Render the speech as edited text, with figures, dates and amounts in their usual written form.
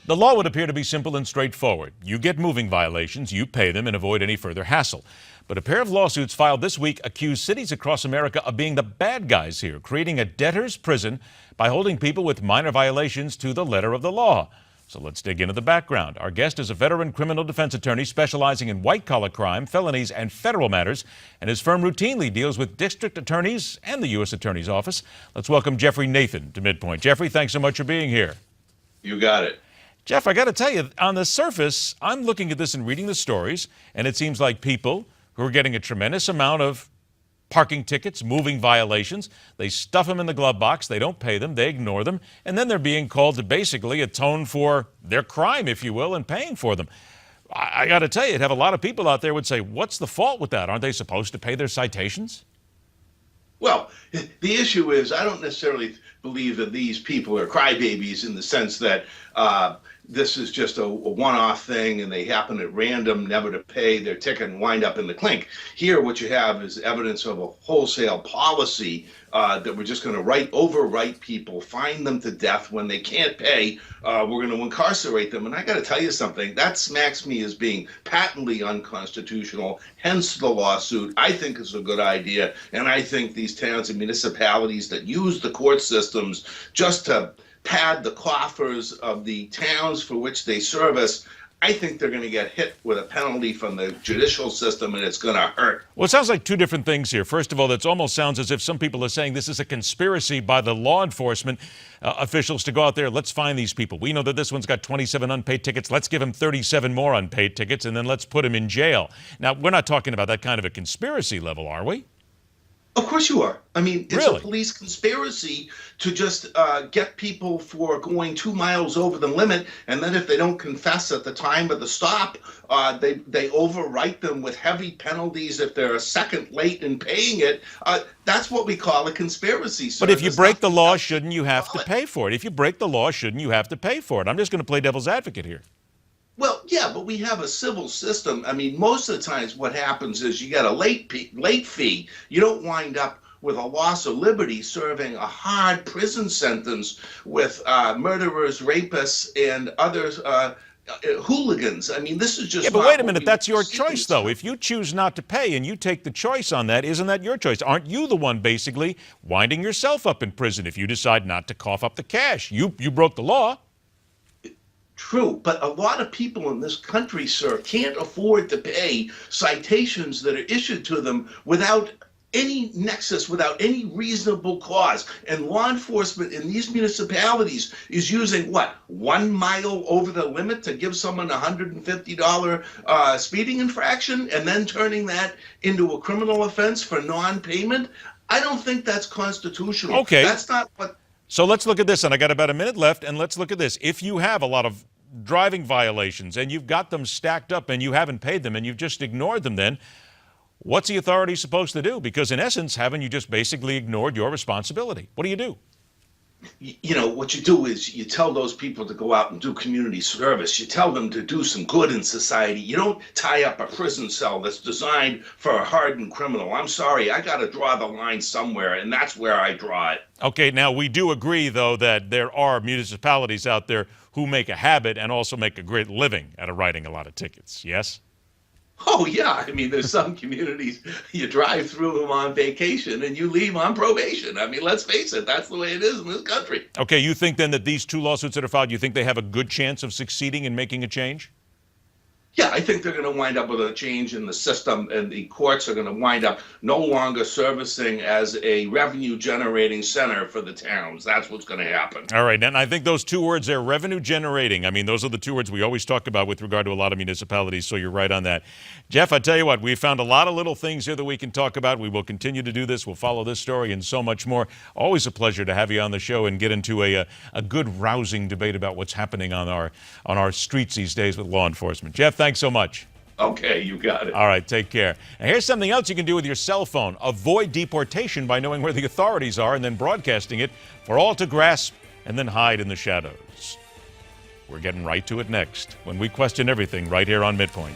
The law would appear to be simple and straightforward. You get moving violations, you pay them, and avoid any further hassle. But a pair of lawsuits filed this week accuse cities across America of being the bad guys here, creating a debtor's prison by holding people with minor violations to the letter of the law. So let's dig into the background. Our guest is a veteran criminal defense attorney specializing in white-collar crime, felonies, and federal matters, and his firm routinely deals with district attorneys and the U.S. Attorney's Office. Let's welcome Geoffrey Nathan to MidPoint. Geoffrey, thanks so much for being here. You got it. Jeff, I got to tell you, on the surface, I'm looking at this and reading the stories, and it seems like people who are getting a tremendous amount of parking tickets, moving violations, they stuff them in the glove box, they don't pay them, they ignore them, and then they're being called to basically atone for their crime, if you will, and paying for them. I got to tell you, you'd have a lot of people out there would say, what's the fault with that? Aren't they supposed to pay their citations? Well, the issue is I don't necessarily believe that these people are crybabies in the sense that this is just a one-off thing and they happen at random never to pay their ticket and wind up in the clink. Here, what you have is evidence of a wholesale policy that we're just going to overwrite people, fine them to death when they can't pay. We're going to incarcerate them. And I got to tell you something, that smacks me as being patently unconstitutional, hence the lawsuit. I think it's a good idea. And I think these towns and municipalities that use the court systems just to pad the coffers of the towns for which they service, I think they're going to get hit with a penalty from the judicial system, and it's going to hurt. Well, it sounds like two different things here. First of all, it almost sounds as if some people are saying this is a conspiracy by the law enforcement officials to go out there, let's find these people. We know that this one's got 27 unpaid tickets. Let's give him 37 more unpaid tickets, and then let's put him in jail. Now, we're not talking about that kind of a conspiracy level, are we? Of course you are. I mean, it's really a police conspiracy to just get people for going 2 miles over the limit, and then if they don't confess at the time of the stop, they overwrite them with heavy penalties if they're a second late in paying it. That's what we call a conspiracy. But if you break the law, shouldn't you have to pay for it? If you break the law, shouldn't you have to pay for it? I'm just going to play devil's advocate here. Well, yeah, but we have a civil system. I mean, most of the times what happens is you get a late fee. You don't wind up with a loss of liberty serving a hard prison sentence with murderers, rapists, and others, hooligans. I mean, this is just... Yeah, but wait a minute. That's your choice, though. If you choose not to pay and you take the choice on that, isn't that your choice? Aren't you the one basically winding yourself up in prison if you decide not to cough up the cash? You broke the law. True, but a lot of people in this country, sir, can't afford to pay citations that are issued to them without any nexus, without any reasonable cause. And law enforcement in these municipalities is using, what, 1 mile over the limit to give someone a $150 speeding infraction and then turning that into a criminal offense for non-payment? I don't think that's constitutional. Okay. That's not what... So let's look at this, and I got about a minute left, and let's look at this. If you have a lot of driving violations and you've got them stacked up and you haven't paid them and you've just ignored them, then what's the authority supposed to do? Because in essence, haven't you just basically ignored your responsibility? What do you do? You know, what you do is you tell those people to go out and do community service. You tell them to do some good in society. You don't tie up a prison cell that's designed for a hardened criminal. I'm sorry, I got to draw the line somewhere, and that's where I draw it. Okay, now we do agree, though, that there are municipalities out there who make a habit and also make a great living out of writing a lot of tickets, yes? Oh, yeah. I mean, there's some communities you drive through them on vacation and you leave on probation. I mean, let's face it, that's the way it is in this country. Okay, you think then that these two lawsuits that are filed, you think they have a good chance of succeeding in making a change? Yeah, I think they're going to wind up with a change in the system, and the courts are going to wind up no longer servicing as a revenue-generating center for the towns. That's what's going to happen. All right, and I think those two words there, revenue-generating, I mean, those are the two words we always talk about with regard to a lot of municipalities, so you're right on that. Jeff, I tell you what, we found a lot of little things here that we can talk about. We will continue to do this. We'll follow this story and so much more. Always a pleasure to have you on the show and get into a good, rousing debate about what's happening on our streets these days with law enforcement. Jeff, thanks so much. Okay, you got it. All right, take care. And here's something else you can do with your cell phone. Avoid deportation by knowing where the authorities are and then broadcasting it for all to grasp and then hide in the shadows. We're getting right to it next when we question everything right here on MidPoint.